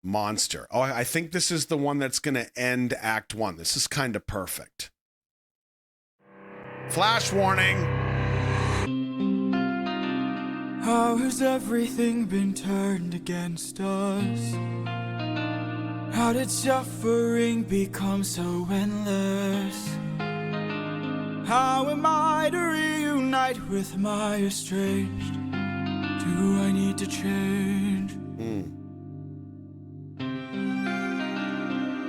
monster. Oh, I think this is the one that's going to end Act 1. This is kind of perfect. Flash warning. How has everything been turned against us? How did suffering become so endless? How am I to reunite with my estranged? Do I need to change?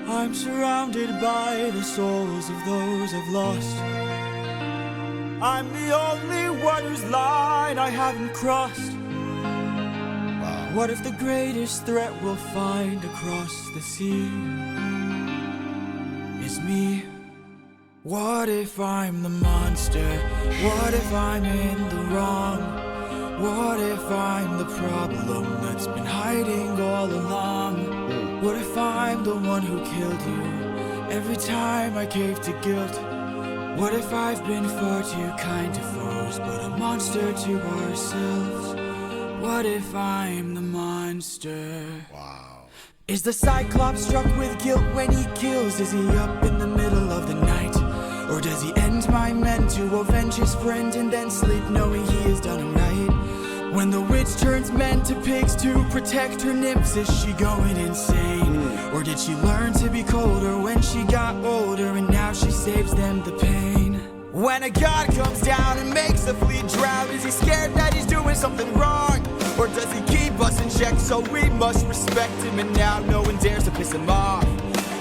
I'm surrounded by the souls of those I've lost. I'm the only one whose line I haven't crossed. Wow. What if the greatest threat we'll find across the sea is me? What if I'm the monster? What if I'm in the wrong? What if I'm the problem that's been hiding all along? What if I'm the one who killed you every time I cave to guilt? What if I've been far too kind to foes, but a monster to ourselves? What if I'm the monster? Wow. Is the Cyclops struck with guilt when he kills? Is he up in the middle of the night? Or does he end my men to avenge his friend and then sleep knowing he has done him right? When the witch turns men to pigs to protect her nymphs, is she going insane? Or did she learn to be colder when she got older and now she saves them the pain? When a god comes down and makes a fleet drown, is he scared that he's doing something wrong? Or does he keep us in check so we must respect him and now no one dares to piss him off?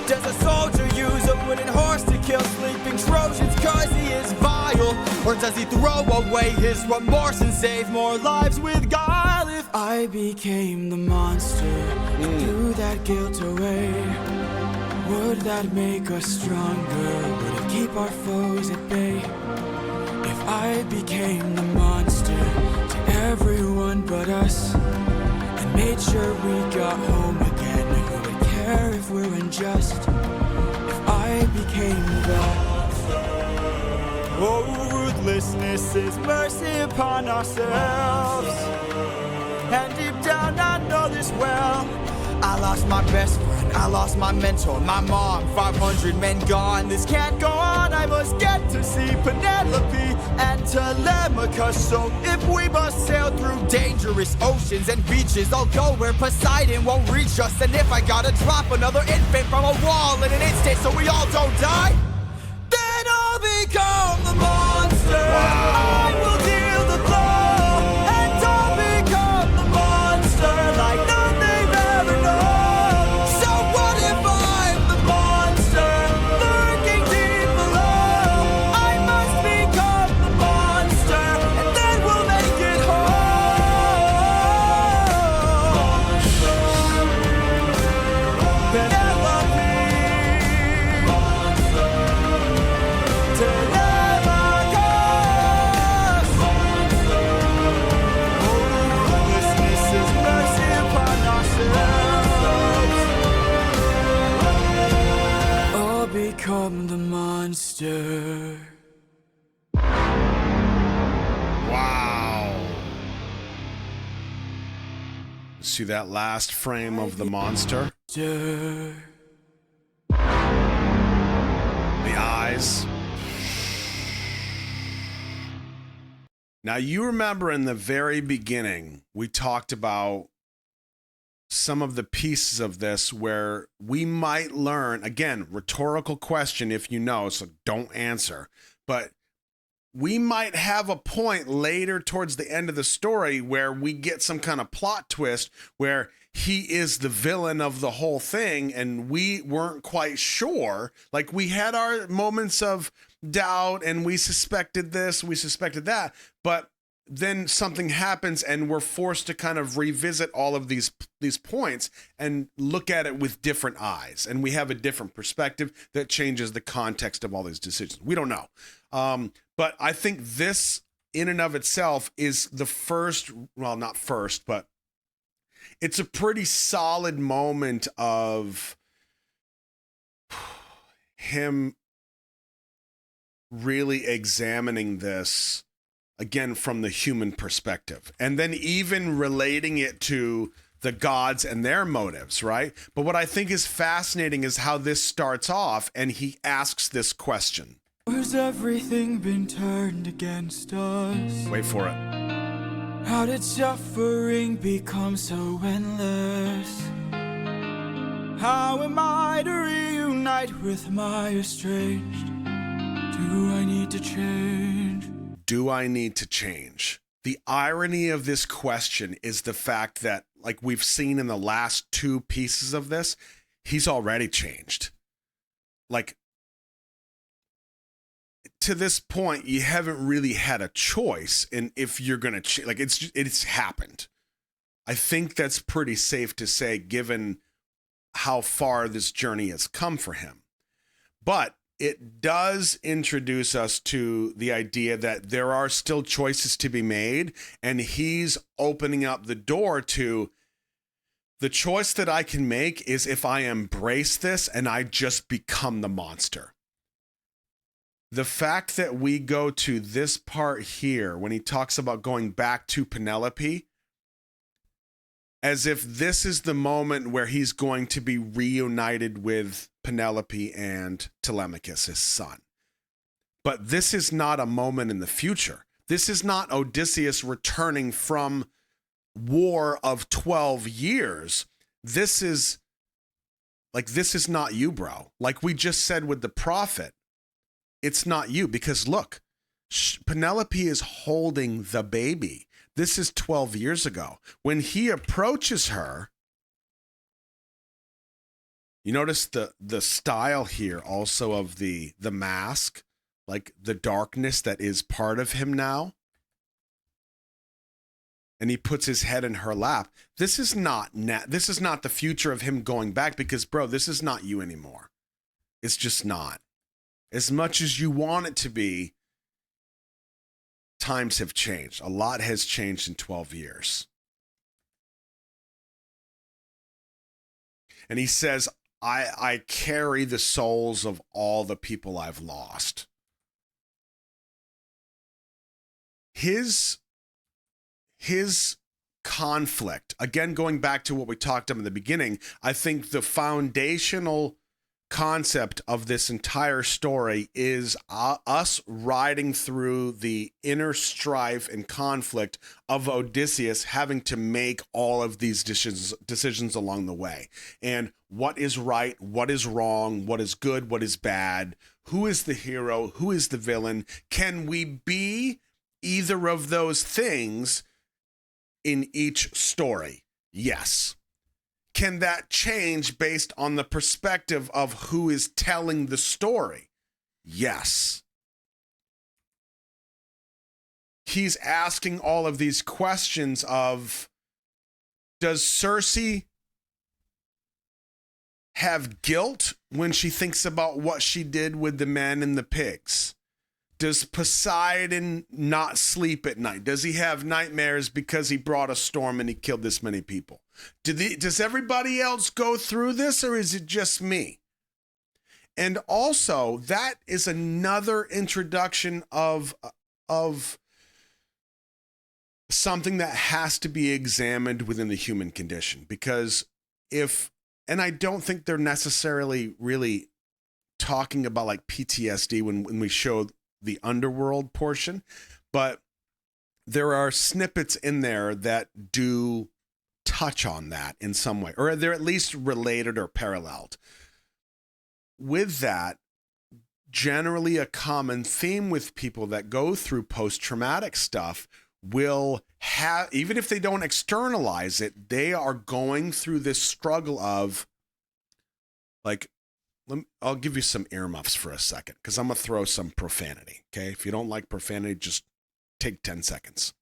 Does a soldier use a wooden horse to kill sleeping Trojans cause he is vile? Or does he throw away his remorse and save more lives with guile? If I became the monster and threw that guilt away, would that make us stronger? Would it keep our foes at bay? If I became the monster to everyone but us and made sure we got home again, who would care if we're unjust? If I became the ruthlessness is mercy upon ourselves, and deep down I know this well. I lost my best friend, I lost my mentor, my mom, 500 men gone. This can't go on, I must get to see Penelope and Telemachus. So if we must sail through dangerous oceans and beaches, I'll go where Poseidon won't reach us. And if I gotta drop another infant from a wall in an instant so we all don't die, then I'll become the monster. I will deal the blow, and I'll become the monster like none they've ever known. So what if I'm the monster lurking deep below? I must become the monster, and then we'll make it home. Penelope, become the monster. Wow. See that last frame of the monster? The eyes. Now you remember in the very beginning, we talked about some of the pieces of this where we might learn, again, rhetorical question if you know, so don't answer, but we might have a point later towards the end of the story where we get some kind of plot twist where he is the villain of the whole thing and we weren't quite sure. Like we had our moments of doubt and we suspected this, we suspected that, but then something happens and we're forced to kind of revisit all of these points and look at it with different eyes. And we have a different perspective that changes the context of all these decisions. We don't know. But I think this in and of itself is the first, well, not first, but it's a pretty solid moment of him really examining this again from the human perspective, and then even relating it to the gods and their motives, right? But what I think is fascinating is how this starts off, and he asks this question. Has everything been turned against us? Wait for it. How did suffering become so endless? How am I to reunite with my estranged? Do I need to change? Do I need to change? The irony of this question is the fact that, like we've seen in the last two pieces of this, he's already changed. Like, to this point, you haven't really had a choice in if you're going to like it's happened. I think that's pretty safe to say, given how far this journey has come for him. But it does introduce us to the idea that there are still choices to be made, and he's opening up the door to the choice that I can make is if I embrace this and I just become the monster. The fact that we go to this part here when he talks about going back to Penelope, as if this is the moment where he's going to be reunited with Penelope and Telemachus, his son. But this is not a moment in the future. This is not Odysseus returning from war of 12 years. This is not you, bro. Like we just said with the prophet, it's not you, because look, Penelope is holding the baby. This is 12 years ago. When he approaches her, you notice the style here also of the mask, like the darkness that is part of him now. And he puts his head in her lap. This is not the future of him going back, because, bro, this is not you anymore. It's just not. As much as you want it to be, times have changed. A lot has changed in 12 years. And he says, I carry the souls of all the people I've lost. His conflict, again, going back to what we talked about in the beginning, I think the foundational concept of this entire story is us riding through the inner strife and conflict of Odysseus having to make all of these decisions along the way. And what is right, what is wrong, what is good, what is bad, who is the hero, who is the villain? Can we be either of those things in each story? Yes. Can that change based on the perspective of who is telling the story? Yes. He's asking all of these questions of, does Circe have guilt when she thinks about what she did with the men and the pigs? Does Poseidon not sleep at night? Does he have nightmares because he brought a storm and he killed this many people? Does everybody else go through this, or is it just me? And also, that is another introduction of something that has to be examined within the human condition. Because and I don't think they're necessarily really talking about like PTSD when we show the underworld portion, but there are snippets in there that do touch on that in some way, or they're at least related or paralleled. With that, generally a common theme with people that go through post-traumatic stuff will have, even if they don't externalize it, they are going through this struggle of like, I'll give you some earmuffs for a second, because I'm going to throw some profanity, okay? If you don't like profanity, just take 10 seconds.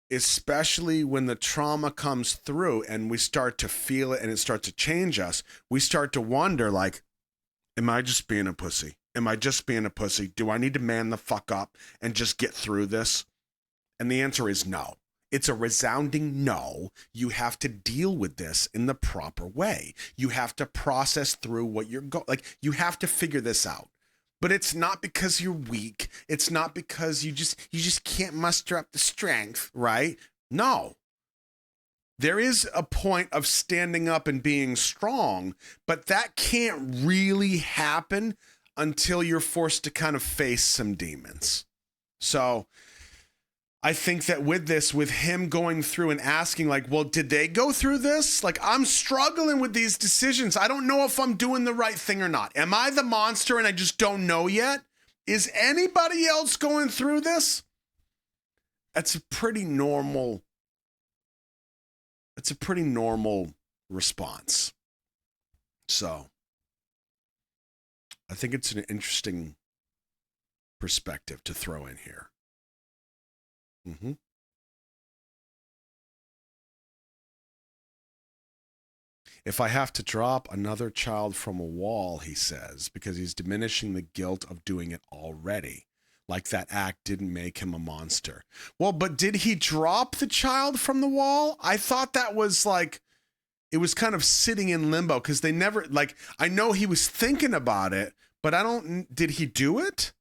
Especially when the trauma comes through and we start to feel it and it starts to change us, we start to wonder, like, am I just being a pussy? Am I just being a pussy? Do I need to man the fuck up and just get through this? And the answer is no. It's a resounding no. You have to deal with this in the proper way. You have to process through what you're like, you have to figure this out. But it's not because you're weak. It's not because you just can't muster up the strength, right? No. there is a point of standing up and being strong, but that can't really happen until you're forced to kind of face some demons. So I think that with him going through and asking, like, well, did they go through this? Like, I'm struggling with these decisions. I don't know if I'm doing the right thing or not. Am I the monster and I just don't know yet? Is anybody else going through this? That's a pretty normal response. So I think it's an interesting perspective to throw in here. Mm-hmm. If I have to drop another child from a wall, he says, because he's diminishing the guilt of doing it already. Like that act didn't make him a monster. Well, but did he drop the child from the wall? I thought that was like, it was kind of sitting in limbo because they never, like, I know he was thinking about it, but did he do it?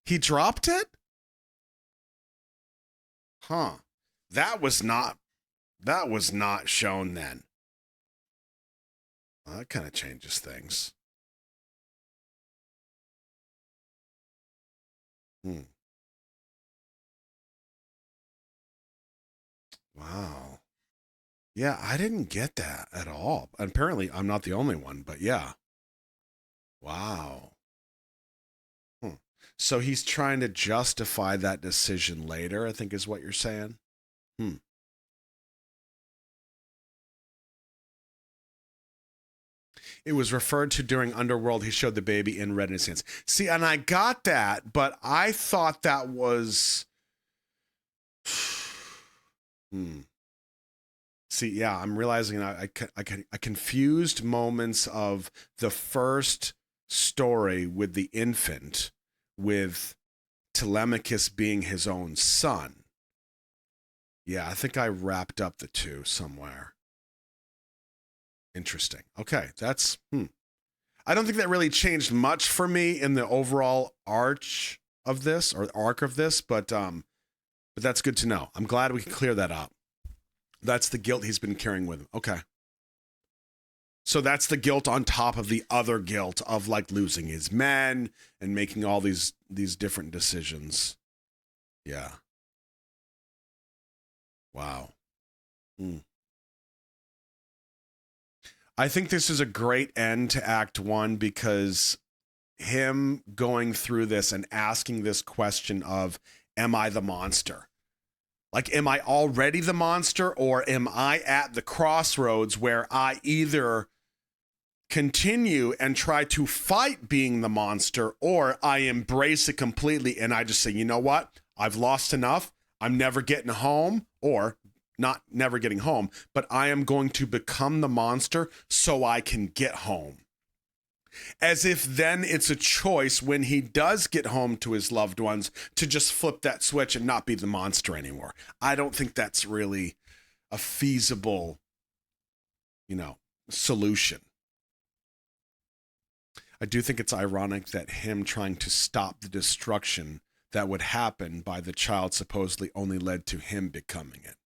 He dropped it? Huh. That was not shown then. Well, that kind of changes things. Wow. Yeah, I didn't get that at all. Apparently, I'm not the only one, but yeah. Wow. So he's trying to justify that decision later, I think is what you're saying. It was referred to during Underworld. He showed the baby in red in his hands. See, and I got that, but I thought that was... See, yeah, I'm realizing I confused moments of the first story with the infant with Telemachus being his own son. Yeah, I think I wrapped up the two somewhere. Interesting. Okay, that's... I don't think that really changed much for me in the overall arc of this, but that's good to know. I'm glad we can clear that up. That's the guilt he's been carrying with him. Okay. So that's the guilt on top of the other guilt of like losing his men and making all these different decisions. Yeah. Wow. I think this is a great end to Act 1 because him going through this and asking this question of, am I the monster? Like, am I already the monster, or am I at the crossroads where I either continue and try to fight being the monster, or I embrace it completely and I just say, you know what? I've lost enough. I'm never getting home, or not never getting home, but I am going to become the monster so I can get home. As if then it's a choice when he does get home to his loved ones to just flip that switch and not be the monster anymore. I don't think that's really a feasible, solution. I do think it's ironic that him trying to stop the destruction that would happen by the child supposedly only led to him becoming it.